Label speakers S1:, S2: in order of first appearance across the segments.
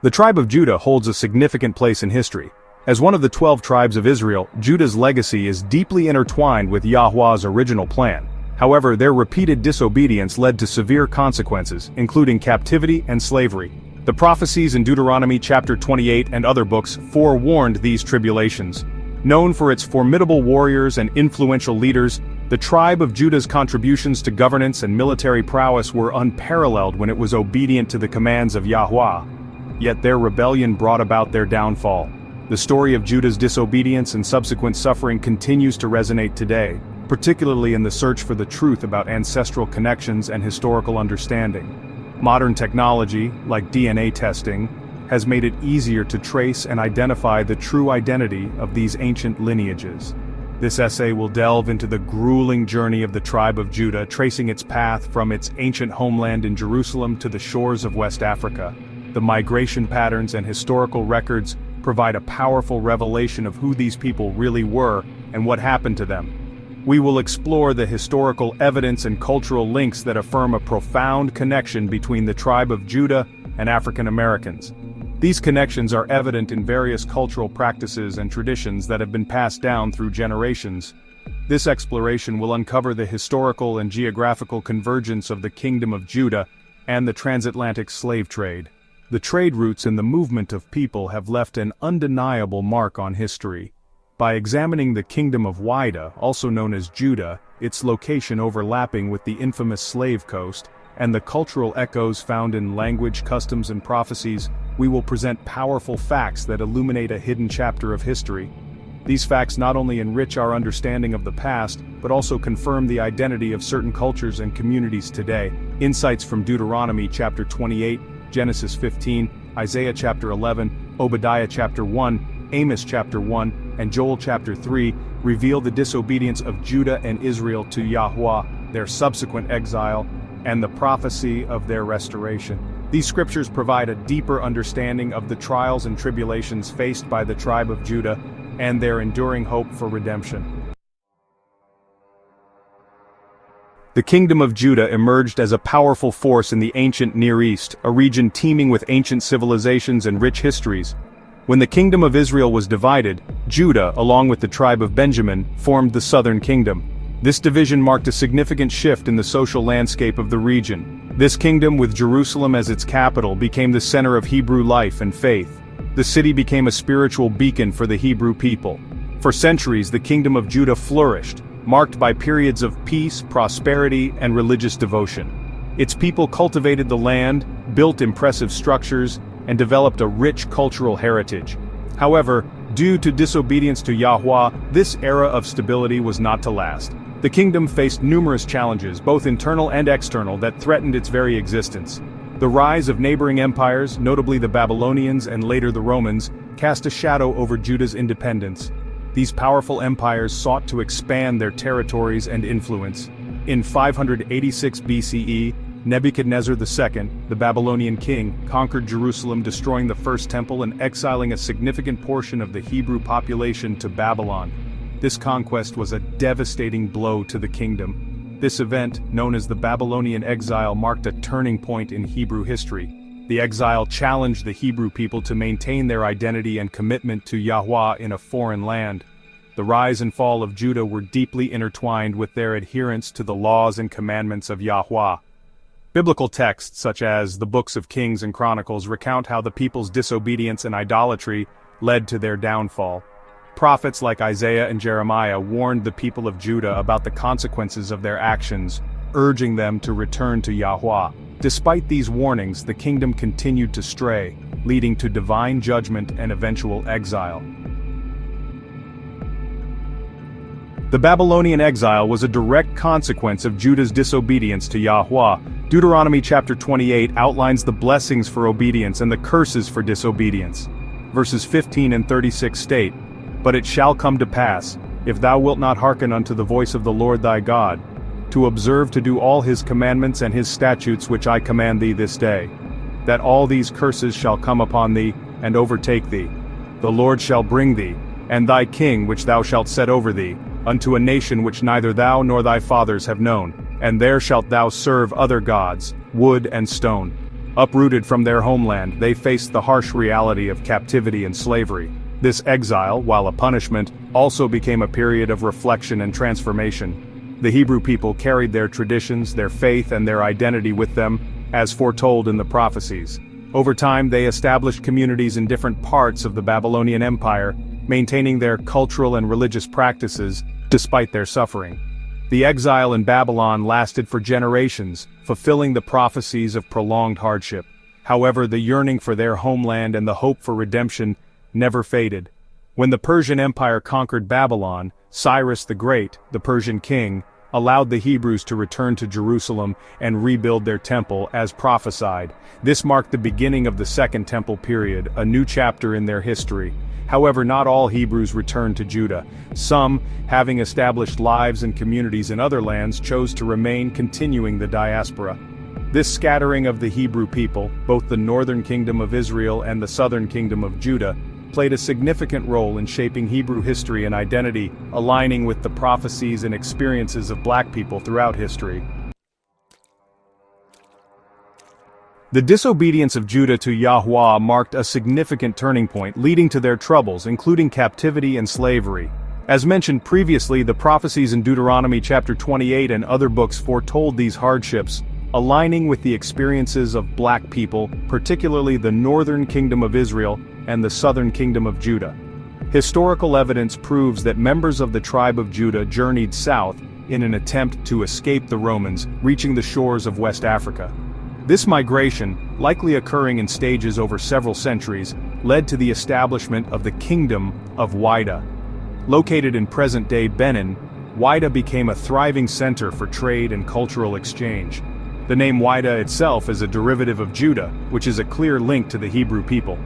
S1: The tribe of Judah holds a significant place in history. As one of the 12 tribes of Israel, Judah's legacy is deeply intertwined with Yahweh's original plan. However, their repeated disobedience led to severe consequences, including captivity and slavery. The prophecies in Deuteronomy chapter 28 and other books forewarned these tribulations. Known for its formidable warriors and influential leaders, the tribe of Judah's contributions to governance and military prowess were unparalleled when it was obedient to the commands of Yahweh. Yet their rebellion brought about their downfall. The story of Judah's disobedience and subsequent suffering continues to resonate today, particularly in the search for the truth about ancestral connections and historical understanding. Modern technology, like DNA testing, has made it easier to trace and identify the true identity of these ancient lineages. This essay will delve into the grueling journey of the tribe of Judah, tracing its path from its ancient homeland in Jerusalem to the shores of West Africa. The migration patterns and historical records provide a powerful revelation of who these people really were and what happened to them. We will explore the historical evidence and cultural links that affirm a profound connection between the tribe of Judah and African Americans. These connections are evident in various cultural practices and traditions that have been passed down through generations. This exploration will uncover the historical and geographical convergence of the Kingdom of Judah and the transatlantic slave trade. The trade routes and the movement of people have left an undeniable mark on history. By examining the Kingdom of Whydah, also known as Judah, its location overlapping with the infamous Slave Coast, and the cultural echoes found in language, customs, and prophecies, we will present powerful facts that illuminate a hidden chapter of history. These facts not only enrich our understanding of the past, but also confirm the identity of certain cultures and communities today. Insights from Deuteronomy chapter 28, Genesis 15, Isaiah chapter 11, Obadiah chapter 1, Amos chapter 1, and Joel chapter 3 reveal the disobedience of Judah and Israel to Yahweh, their subsequent exile, and the prophecy of their restoration. These scriptures provide a deeper understanding of the trials and tribulations faced by the tribe of Judah and their enduring hope for redemption. The Kingdom of Judah emerged as a powerful force in the ancient Near East, a region teeming with ancient civilizations and rich histories. When the Kingdom of Israel was divided, Judah, along with the tribe of Benjamin, formed the southern kingdom. This division marked a significant shift in the social landscape of the region. This kingdom, with Jerusalem as its capital, became the center of Hebrew life and faith. The city became a spiritual beacon for the Hebrew people. For centuries, the Kingdom of Judah flourished, marked by periods of peace, prosperity, and religious devotion. Its people cultivated the land, built impressive structures, and developed a rich cultural heritage. However, due to disobedience to Yahweh, this era of stability was not to last. The kingdom faced numerous challenges, both internal and external, that threatened its very existence. The rise of neighboring empires, notably the Babylonians and later the Romans, cast a shadow over Judah's independence. These powerful empires sought to expand their territories and influence. In 586 BCE, Nebuchadnezzar II, the Babylonian king, conquered Jerusalem, destroying the first temple and exiling a significant portion of the Hebrew population to Babylon. This conquest was a devastating blow to the kingdom. This event, known as the Babylonian Exile, marked a turning point in Hebrew history. The exile challenged the Hebrew people to maintain their identity and commitment to Yahweh in a foreign land. The rise and fall of Judah were deeply intertwined with their adherence to the laws and commandments of Yahweh. Biblical texts such as the books of Kings and Chronicles recount how the people's disobedience and idolatry led to their downfall. Prophets like Isaiah and Jeremiah warned the people of Judah about the consequences of their actions, urging them to return to Yahweh. Despite these warnings, the kingdom continued to stray, leading to divine judgment and eventual exile. The Babylonian exile was a direct consequence of Judah's disobedience to Yahweh. Deuteronomy chapter 28 outlines the blessings for obedience and the curses for disobedience. Verses 15 and 36 state, "But it shall come to pass, if thou wilt not hearken unto the voice of the Lord thy God, to observe to do all his commandments and his statutes which I command thee this day, that all these curses shall come upon thee, and overtake thee. The Lord shall bring thee, and thy king which thou shalt set over thee, unto a nation which neither thou nor thy fathers have known, and there shalt thou serve other gods, wood and stone. Uprooted from their homeland, they faced the harsh reality of captivity and slavery. This exile, while a punishment, also became a period of reflection and transformation. The Hebrew people carried their traditions, their faith, and their identity with them, as foretold in the prophecies. Over time, they established communities in different parts of the Babylonian Empire, maintaining their cultural and religious practices, despite their suffering. The exile in Babylon lasted for generations, fulfilling the prophecies of prolonged hardship. However, the yearning for their homeland and the hope for redemption never faded. When the Persian Empire conquered Babylon, Cyrus the Great, the Persian king, allowed the Hebrews to return to Jerusalem and rebuild their temple as prophesied. This marked the beginning of the Second Temple period, a new chapter in their history. However, not all Hebrews returned to Judah. Some, having established lives and communities in other lands, chose to remain, continuing the diaspora. This scattering of the Hebrew people, both the northern kingdom of Israel and the southern kingdom of Judah, played a significant role in shaping Hebrew history and identity, aligning with the prophecies and experiences of black people throughout history. The disobedience of Judah to Yahweh marked a significant turning point, leading to their troubles, including captivity and slavery. As mentioned previously, the prophecies in Deuteronomy chapter 28 and other books foretold these hardships, aligning with the experiences of black people, particularly the northern kingdom of Israel and the southern kingdom of Judah. Historical evidence proves that members of the tribe of Judah journeyed south in an attempt to escape the Romans, reaching the shores of West Africa. This migration, likely occurring in stages over several centuries, led to the establishment of the Kingdom of Whydah. Located in present-day Benin, Whydah became a thriving center for trade and cultural exchange. The name Whydah itself is a derivative of Judah, which is a clear link to the Hebrew people.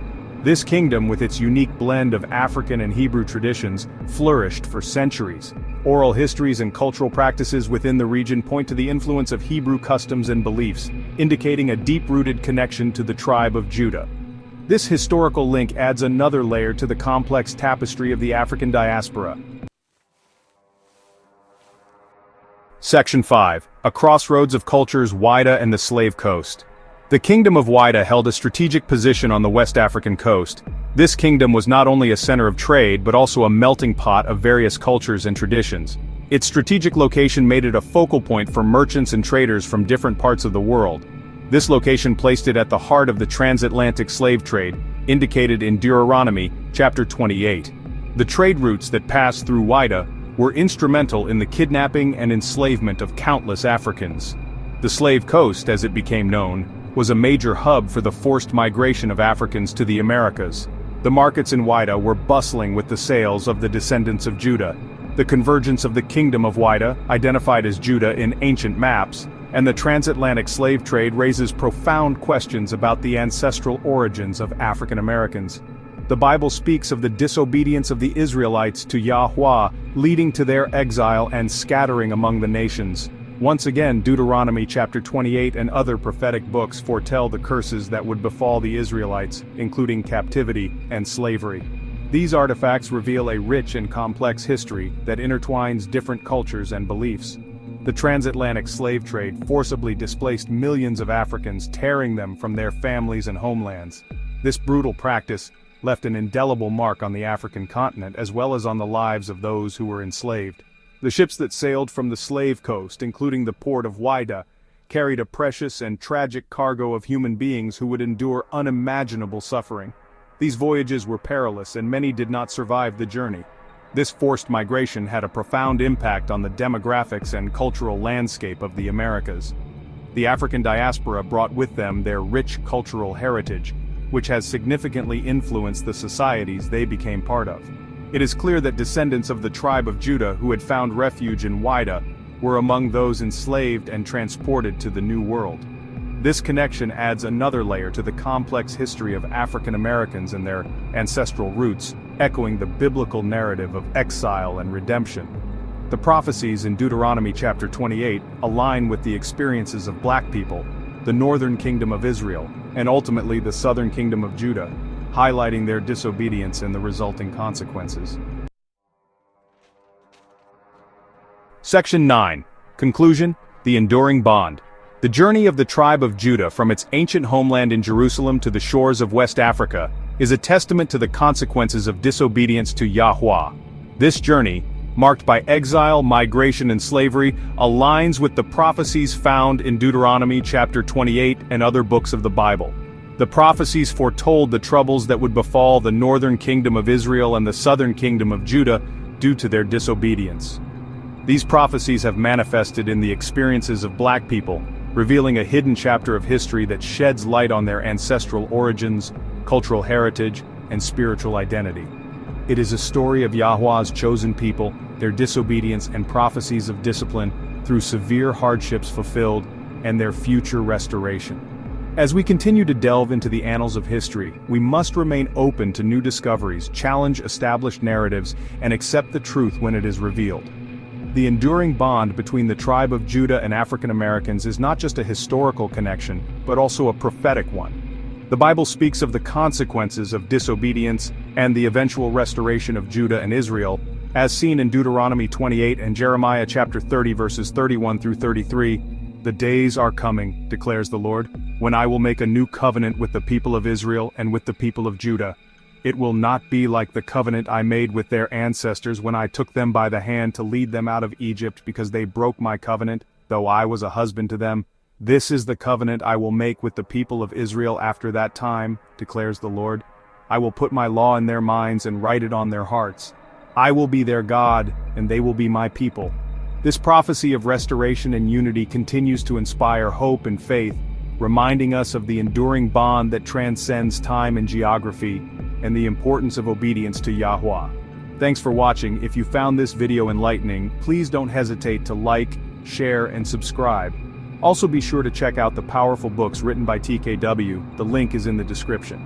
S1: This kingdom, with its unique blend of African and Hebrew traditions, flourished for centuries. Oral histories and cultural practices within the region point to the influence of Hebrew customs and beliefs, indicating a deep-rooted connection to the tribe of Judah. This historical link adds another layer to the complex tapestry of the African diaspora. Section 5. A Crossroads of Cultures, Whydah and the Slave Coast. The Kingdom of Whydah held a strategic position on the West African coast. This kingdom was not only a center of trade but also a melting pot of various cultures and traditions. Its strategic location made it a focal point for merchants and traders from different parts of the world. This location placed it at the heart of the transatlantic slave trade, indicated in Deuteronomy chapter 28. The trade routes that passed through Whydah were instrumental in the kidnapping and enslavement of countless Africans. The Slave Coast, as it became known, was a major hub for the forced migration of Africans to the Americas. The markets in Whydah were bustling with the sales of the descendants of Judah. The convergence of the Kingdom of Whydah, identified as Judah in ancient maps, and the transatlantic slave trade raises profound questions about the ancestral origins of African Americans. The Bible speaks of the disobedience of the Israelites to Yahweh, leading to their exile and scattering among the nations. Once again, Deuteronomy chapter 28 and other prophetic books foretell the curses that would befall the Israelites, including captivity and slavery. These artifacts reveal a rich and complex history that intertwines different cultures and beliefs. The transatlantic slave trade forcibly displaced millions of Africans, tearing them from their families and homelands. This brutal practice left an indelible mark on the African continent as well as on the lives of those who were enslaved. The ships that sailed from the slave coast, including the port of Wida, carried a precious and tragic cargo of human beings who would endure unimaginable suffering. These voyages were perilous and many did not survive the journey. This forced migration had a profound impact on the demographics and cultural landscape of the Americas. The African diaspora brought with them their rich cultural heritage, which has significantly influenced the societies they became part of. It is clear that descendants of the tribe of Judah who had found refuge in Wida were among those enslaved and transported to the New World. This connection adds another layer to the complex history of African Americans and their ancestral roots, echoing the biblical narrative of exile and redemption. The prophecies in Deuteronomy chapter 28 align with the experiences of black people, the northern kingdom of Israel, and ultimately the southern kingdom of Judah, highlighting their disobedience and the resulting consequences. Section 9. Conclusion: The Enduring Bond. The journey of the tribe of Judah from its ancient homeland in Jerusalem to the shores of West Africa is a testament to the consequences of disobedience to Yahweh. This journey, marked by exile, migration and slavery, aligns with the prophecies found in Deuteronomy chapter 28 and other books of the Bible. The prophecies foretold the troubles that would befall the northern kingdom of Israel and the southern kingdom of Judah due to their disobedience. These prophecies have manifested in the experiences of black people, revealing a hidden chapter of history that sheds light on their ancestral origins, cultural heritage, and spiritual identity. It is a story of Yahweh's chosen people, their disobedience and prophecies of discipline through severe hardships fulfilled, and their future restoration. As we continue to delve into the annals of history, we must remain open to new discoveries, challenge established narratives, and accept the truth when it is revealed. The enduring bond between the tribe of Judah and African Americans is not just a historical connection, but also a prophetic one. The Bible speaks of the consequences of disobedience and the eventual restoration of Judah and Israel, as seen in Deuteronomy 28 and Jeremiah chapter 30 verses 31 through 33. "The days are coming, declares the Lord, when I will make a new covenant with the people of Israel and with the people of Judah. It will not be like the covenant I made with their ancestors when I took them by the hand to lead them out of Egypt because they broke my covenant, though I was a husband to them. This is the covenant I will make with the people of Israel after that time, declares the Lord. I will put my law in their minds and write it on their hearts. I will be their God, and they will be my people." This prophecy of restoration and unity continues to inspire hope and faith, reminding us of the enduring bond that transcends time and geography, and the importance of obedience to Yahweh. Thanks for watching. If you found this video enlightening, please don't hesitate to like, share, and subscribe. Also be sure to check out the powerful books written by TKW, the link is in the description.